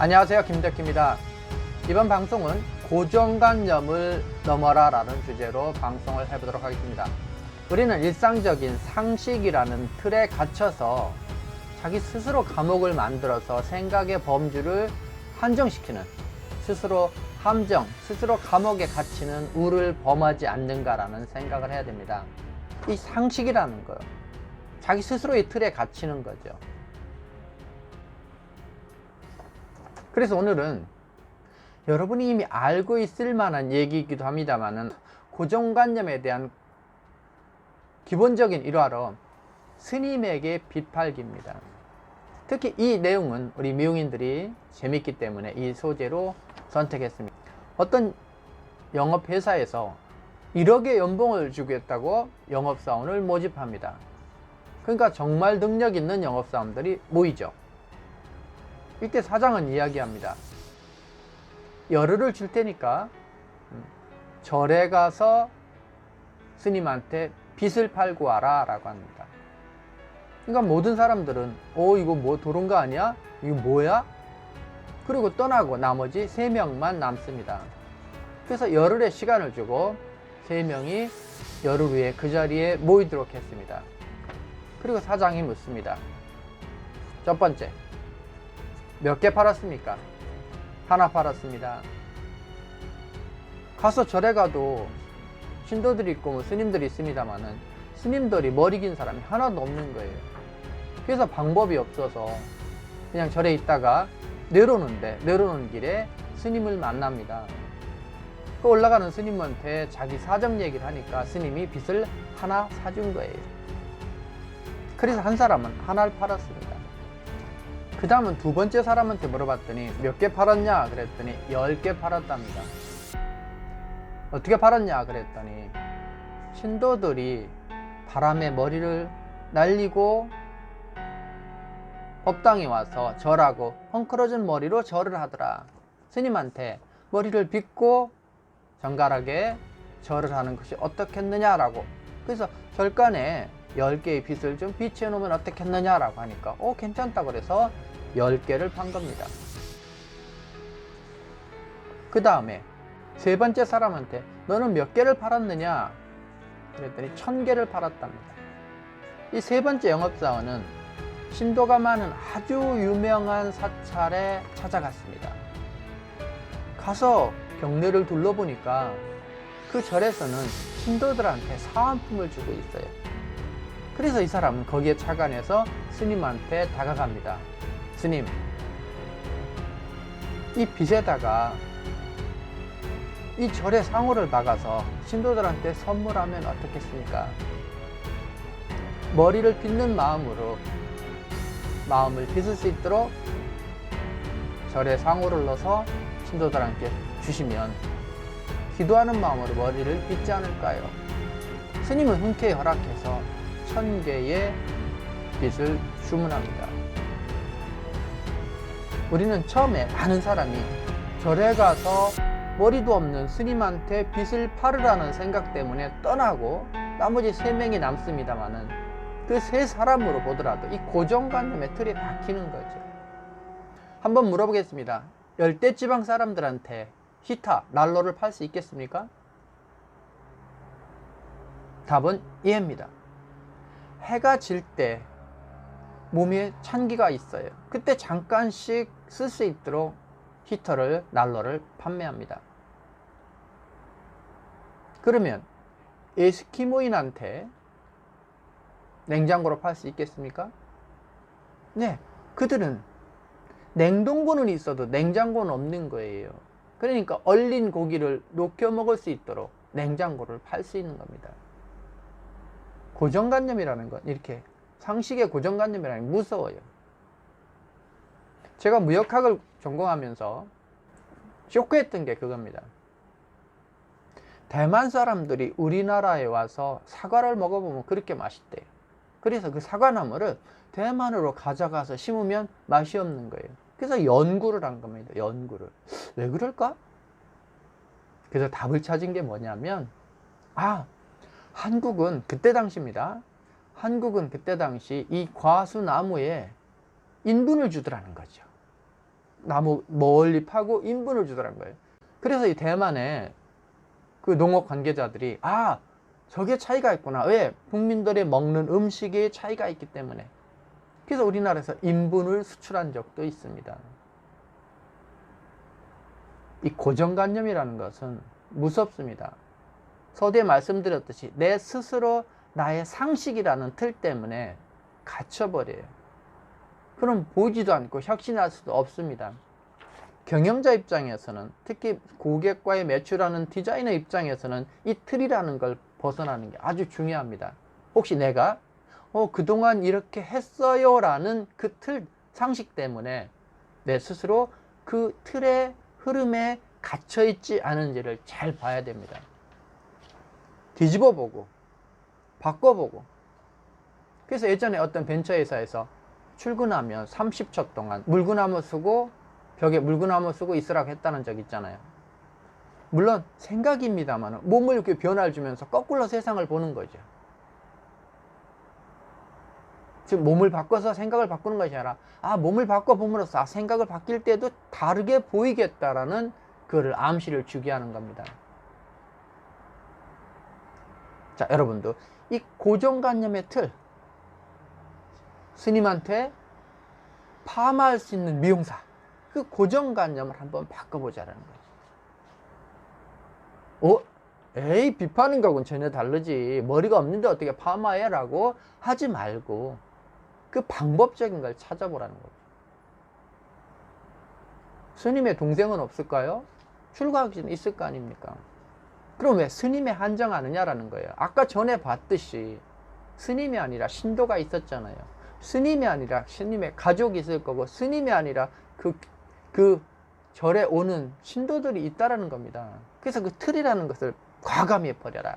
안녕하세요, 김덕희입니다. 이번 방송은 고정관념을 넘어라 라는 주제로 방송을 해보도록 하겠습니다. 우리는 일상적인 상식이라는 틀에 갇혀서 자기 스스로 감옥을 만들어서 생각의 범주를 한정시키는, 스스로 함정, 스스로 감옥에 갇히는 우를 범하지 않는가라는 생각을 해야 됩니다. 이 상식이라는 거요, 자기 스스로의 틀에 갇히는 거죠. 그래서 오늘은 여러분이 이미 알고 있을 만한 얘기이기도 합니다만은 고정관념에 대한 기본적인 일화로 스님에게 빗팔기입니다. 특히 이 내용은 우리 미용인들이 재밌기 때문에 이 소재로 선택했습니다. 어떤 영업회사에서 1억의 연봉을 주겠다고 영업사원을 모집합니다. 그러니까 정말 능력 있는 영업사원들이 모이죠. 이때 사장은 이야기합니다. 열흘을 줄 테니까 절에 가서 스님한테 빚을 팔고 와라 라고 합니다. 그러니까 모든 사람들은 이거 뭐 도른 거 아니야? 이거 뭐야? 그리고 떠나고 나머지 3명만 남습니다. 그래서 열흘의 시간을 주고 3명이 열흘 후에 그 자리에 모이도록 했습니다. 그리고 사장이 묻습니다. 첫 번째, 몇 개 팔았습니까? 하나 팔았습니다. 가서 절에 가도 신도들이 있고 뭐 스님들이 있습니다만은 스님들이 머리 긴 사람이 하나도 없는 거예요. 그래서 방법이 없어서 그냥 절에 있다가 내려오는 길에 스님을 만납니다. 그 올라가는 스님한테 자기 사정 얘기를 하니까 스님이 빚을 하나 사준 거예요. 그래서 한 사람은 하나를 팔았습니다. 그 다음은 두 번째 사람한테 물어봤더니 몇 개 팔았냐 그랬더니 10개 팔았답니다. 어떻게 팔았냐 그랬더니 신도들이 바람에 머리를 날리고 법당에 와서 절하고 헝클어진 머리로 절을 하더라. 스님한테 머리를 빗고 정갈하게 절을 하는 것이 어떻겠느냐라고. 그래서 절간에 10개의 빚을 좀 비치해 놓으면 어떻겠느냐라고 하니까 괜찮다 그래서 10개를 판 겁니다. 그 다음에 세 번째 사람한테 너는 몇 개를 팔았느냐 그랬더니 1000개를 팔았답니다. 이 세 번째 영업사원은 신도가 많은 아주 유명한 사찰에 찾아갔습니다. 가서 경내를 둘러보니까 그 절에서는 신도들한테 사은품을 주고 있어요. 그래서 이 사람은 거기에 착안해서 스님한테 다가갑니다. 스님, 이 빚에다가 이 절의 상호를 박아서 신도들한테 선물하면 어떻겠습니까? 머리를 빚는 마음으로 마음을 빚을 수 있도록 절의 상호를 넣어서 신도들한테 주시면 기도하는 마음으로 머리를 빚지 않을까요? 스님은 흔쾌히 허락해서 1000개의 빚을 주문합니다. 우리는 처음에 많은 사람이 절에 가서 머리도 없는 스님한테 빚을 팔으라는 생각 때문에 떠나고 나머지 3명이 남습니다만은 그 3사람으로 보더라도 이 고정관념의 틀에 박히는 거죠. 한번 물어보겠습니다. 열대지방 사람들한테 히타, 난로를 팔 수 있겠습니까? 답은 예입니다. 해가 질 때 몸에 찬기가 있어요. 그때 잠깐씩 쓸 수 있도록 히터를, 난로를 판매합니다. 그러면 에스키모인한테 냉장고로 팔 수 있겠습니까? 네, 그들은 냉동고는 있어도 냉장고는 없는 거예요. 그러니까 얼린 고기를 녹여 먹을 수 있도록 냉장고를 팔 수 있는 겁니다. 고정관념이라는 건 이렇게 상식의 고정관념이라는 게 무서워요. 제가 무역학을 전공하면서 쇼크했던 게 그겁니다. 대만 사람들이 우리나라에 와서 사과를 먹어보면 그렇게 맛있대요. 그래서 그 사과나무를 대만으로 가져가서 심으면 맛이 없는 거예요. 그래서 연구를 한 겁니다. 연구를. 왜 그럴까? 그래서 답을 찾은 게 뭐냐면 한국은 그때 당시입니다. 한국은 그때 당시 이 과수나무에 인분을 주더라는 거죠. 나무 멀리 파고 인분을 주더란 거예요. 그래서 이 대만의 그 농업 관계자들이 저게 차이가 있구나. 왜? 국민들이 먹는 음식에 차이가 있기 때문에. 그래서 우리나라에서 인분을 수출한 적도 있습니다. 이 고정관념이라는 것은 무섭습니다. 서두에 말씀드렸듯이 내 스스로 나의 상식이라는 틀 때문에 갇혀버려요. 그럼 보이지도 않고 혁신할 수도 없습니다. 경영자 입장에서는, 특히 고객과의 매출하는 디자이너 입장에서는 이 틀이라는 걸 벗어나는 게 아주 중요합니다. 혹시 내가 그동안 이렇게 했어요 라는 그 틀, 상식 때문에 내 스스로 그 틀의 흐름에 갇혀있지 않은지를 잘 봐야 됩니다. 뒤집어보고 바꿔보고. 그래서 예전에 어떤 벤처회사에서 출근하면 30초 동안 물구나무 쓰고 벽에 물구나무 쓰고 있으라고 했다는 적 있잖아요. 물론 생각입니다만 몸을 이렇게 변화를 주면서 거꾸로 세상을 보는 거죠. 즉 몸을 바꿔서 생각을 바꾸는 것이 아니라 몸을 바꿔봄으로써 생각을 바뀔 때도 다르게 보이겠다라는 그거를 암시를 주게 하는 겁니다. 자, 여러분도 이 고정관념의 틀, 스님한테 파마할 수 있는 미용사, 그 고정관념을 한번 바꿔보자라는 거죠. 에이, 비판인 거하고는 전혀 다르지. 머리가 없는데 어떻게 파마해? 라고 하지 말고 그 방법적인 걸 찾아보라는 거죠. 스님의 동생은 없을까요? 출가하기는 있을 거 아닙니까? 그럼 왜 스님에 한정하느냐라는 거예요. 아까 전에 봤듯이 스님이 아니라 신도가 있었잖아요. 스님이 아니라 스님의 가족이 있을 거고, 스님이 아니라 그 절에 오는 신도들이 있다라는 겁니다. 그래서 그 틀이라는 것을 과감히 버려라.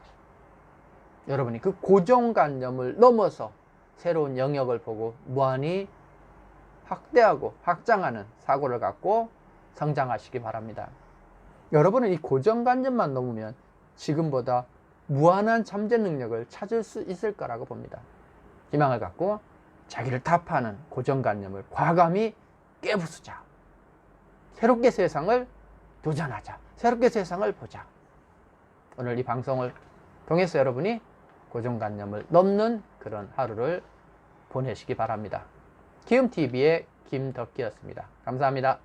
여러분이 그 고정관념을 넘어서 새로운 영역을 보고 무한히 확대하고 확장하는 사고를 갖고 성장하시기 바랍니다. 여러분은 이 고정관념만 넘으면 지금보다 무한한 잠재 능력을 찾을 수 있을 거라고 봅니다. 희망을 갖고 자기를 타파하는 고정관념을 과감히 깨부수자. 새롭게 세상을 도전하자. 새롭게 세상을 보자. 오늘 이 방송을 통해서 여러분이 고정관념을 넘는 그런 하루를 보내시기 바랍니다. 키움TV의 김덕기였습니다. 감사합니다.